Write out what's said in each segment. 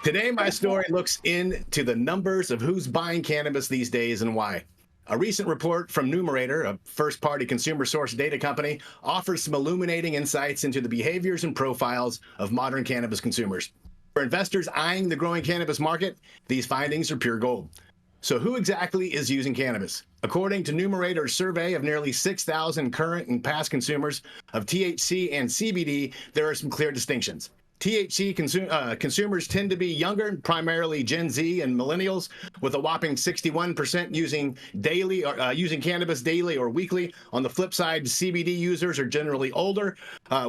Today, my story looks into the numbers of who's buying cannabis these days and why. A recent report from Numerator, a first-party consumer source data company, offers some illuminating insights into the behaviors and profiles of modern cannabis consumers. For investors eyeing the growing cannabis market, these findings are pure gold. So who exactly is using cannabis? According to Numerator's survey of nearly 6,000 current and past consumers of THC and CBD, there are some clear distinctions. THC consumers tend to be younger, primarily Gen Z and millennials, with a whopping 61% using cannabis daily or weekly. On the flip side, CBD users are generally older,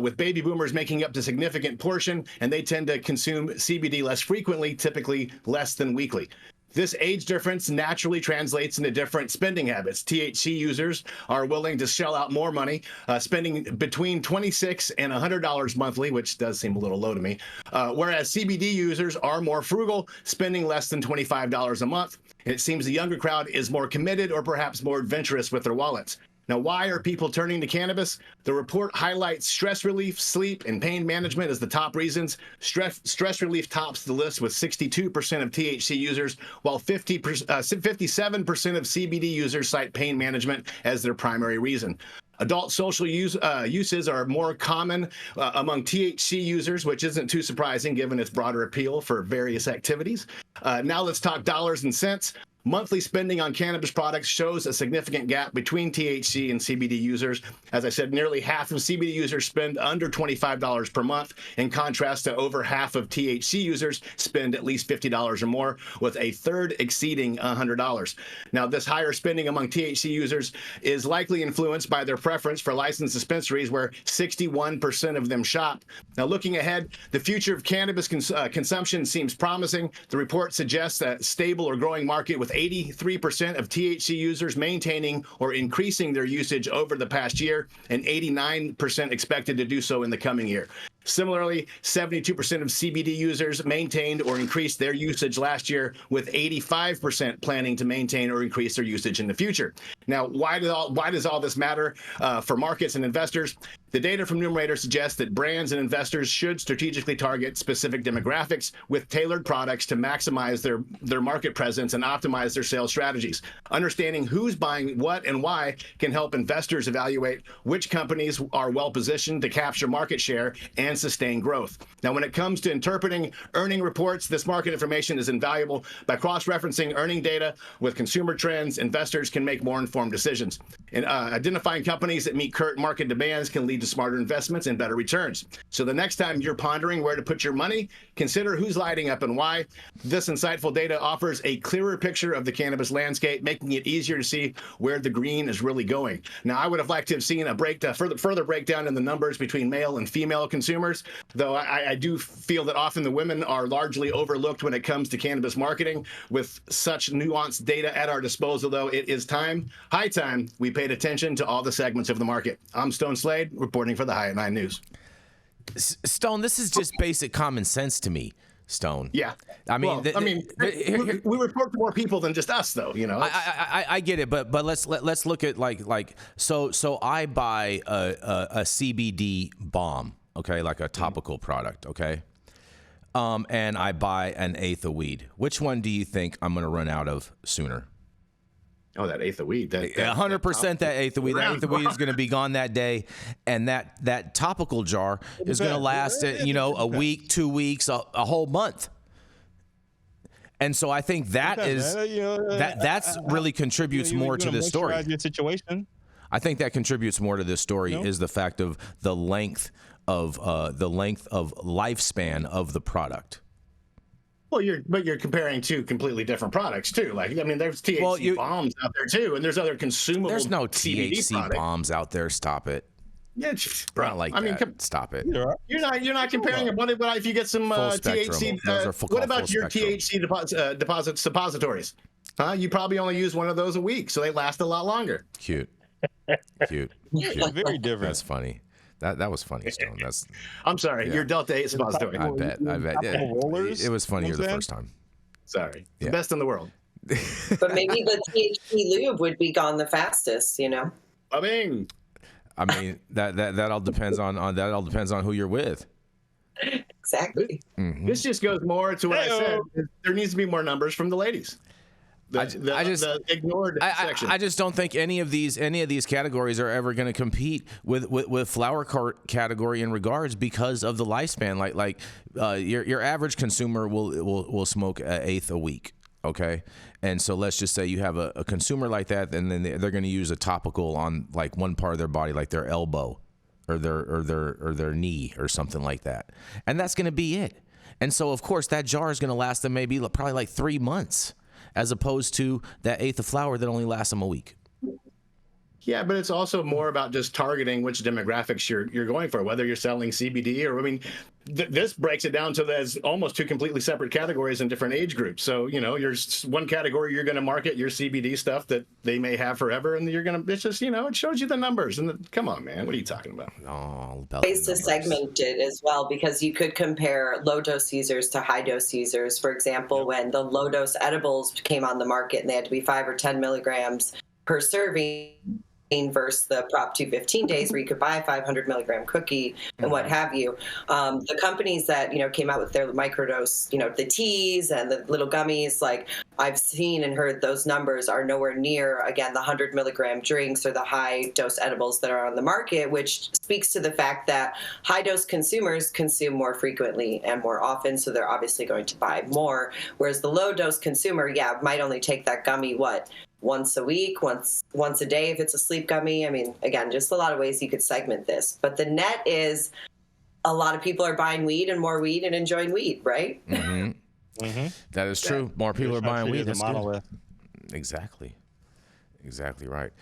with baby boomers making up the significant portion, and they tend to consume CBD less frequently, typically less than weekly. This age difference naturally translates into different spending habits. THC users are willing to shell out more money, spending between $26 and $100 monthly, which does seem a little low to me, whereas CBD users are more frugal, spending less than $25 a month. And it seems the younger crowd is more committed or perhaps more adventurous with their wallets. Now, why are people turning to cannabis? The report highlights stress relief, sleep, and pain management as the top reasons. Stress relief tops the list with 62% of THC users, while 57% of CBD users cite pain management as their primary reason. Adult social uses are more common among THC users, which isn't too surprising given its broader appeal for various activities. Now let's talk dollars and cents. Monthly spending on cannabis products shows a significant gap between THC and CBD users. As I said, nearly half of CBD users spend under $25 per month, in contrast to over half of THC users spend at least $50 or more, with a third exceeding $100. Now, this higher spending among THC users is likely influenced by their preference for licensed dispensaries, where 61% of them shop. Now, looking ahead, the future of cannabis consumption seems promising. The report suggests a stable or growing market with 83% of THC users maintaining or increasing their usage over the past year, and 89% expected to do so in the coming year. Similarly, 72% of CBD users maintained or increased their usage last year, with 85% planning to maintain or increase their usage in the future. Now, why does all this matter for markets and investors? The data from Numerator suggests that brands and investors should strategically target specific demographics with tailored products to maximize their market presence and optimize their sales strategies. Understanding who's buying what and why can help investors evaluate which companies are well positioned to capture market share and sustain growth. Now, when it comes to interpreting earning reports, this market information is invaluable. By cross-referencing earning data with consumer trends, investors can make more informed decisions. And identifying companies that meet current market demands can lead to smarter investments and better returns. So the next time you're pondering where to put your money, consider who's lighting up and why. This insightful data offers a clearer picture of the cannabis landscape, making it easier to see where the green is really going. Now, I would have liked to have seen a further breakdown in the numbers between male and female consumers, though I do feel that often the women are largely overlooked when it comes to cannabis marketing. With such nuanced data at our disposal, though, it is high time we paid attention to all the segments of the market. I'm Stone Slade, reporting for the High at 9 News. Stone, this is just basic common sense to me, Stone. Yeah. I mean, we report to more people than just us, though. You know. I get it, but let's look at so I buy a CBD balm, okay, like a topical product, okay, and I buy an eighth of weed. Which one do you think I'm going to run out of sooner? Oh, that eighth of weed. 100% that eighth of weed. That eighth of weed is going to be gone that day, and that topical jar is going to last, a week, 2 weeks, a whole month. And so I think that's really contributes more to this story. Your situation. I think that contributes more to this story is the fact of the length of lifespan of the product. Well, you're comparing two completely different products too. Like, I mean, there's THC bombs out there too, and there's other consumable. There's no CBD THC bombs out there. Stop it. Yeah, bro. Not like that. Stop it. You're not comparing it. What if you get some THC? What about your THC suppositories? Huh? You probably only use one of those a week, so they last a lot longer. Cute. Very different. That's funny. That was funny, Stone. I'm sorry. Yeah. Your Delta 8 suppository. I bet. Yeah. It was funnier the first time. Sorry. Yeah. The best in the world. But maybe the THC lube would be gone the fastest, I mean, that all depends on who you're with. exactly. This just goes more to what I said. There needs to be more numbers from the ladies. The ignored section. I just don't think any of these categories are ever going to compete with flower category in regards because of the lifespan. Like your average consumer will smoke an eighth a week. Okay, and so let's just say you have a consumer like that, and then they're going to use a topical on like one part of their body, like their elbow or their knee or something like that, and that's going to be it. And so of course that jar is going to last them probably like 3 months, as opposed to that eighth of flower that only lasts them a week. Yeah, but it's also more about just targeting which demographics you're going for, whether you're selling CBD or, I mean, this breaks it down to there's almost two completely separate categories in different age groups. So, there's one category you're going to market your CBD stuff that they may have forever, and it's just, it shows you the numbers. And come on, man, what are you talking about? Oh, about Ways to segment it as well, because you could compare low dose users to high dose users. For example, when the low dose edibles came on the market and they had to be 5 or 10 milligrams per serving, versus the Prop 215 days where you could buy a 500 milligram cookie and what have you. The companies that, came out with their microdose, the teas and the little gummies, like I've seen and heard those numbers are nowhere near, again, the 100 milligram drinks or the high dose edibles that are on the market, which speaks to the fact that high dose consumers consume more frequently and more often. So they're obviously going to buy more. Whereas the low dose consumer, might only take that gummy, once a week, once a day if it's a sleep gummy. I mean, again, just a lot of ways you could segment this. But the net is a lot of people are buying weed and more weed and enjoying weed, right? That is true. More people are buying weed. That's That's good. Exactly right.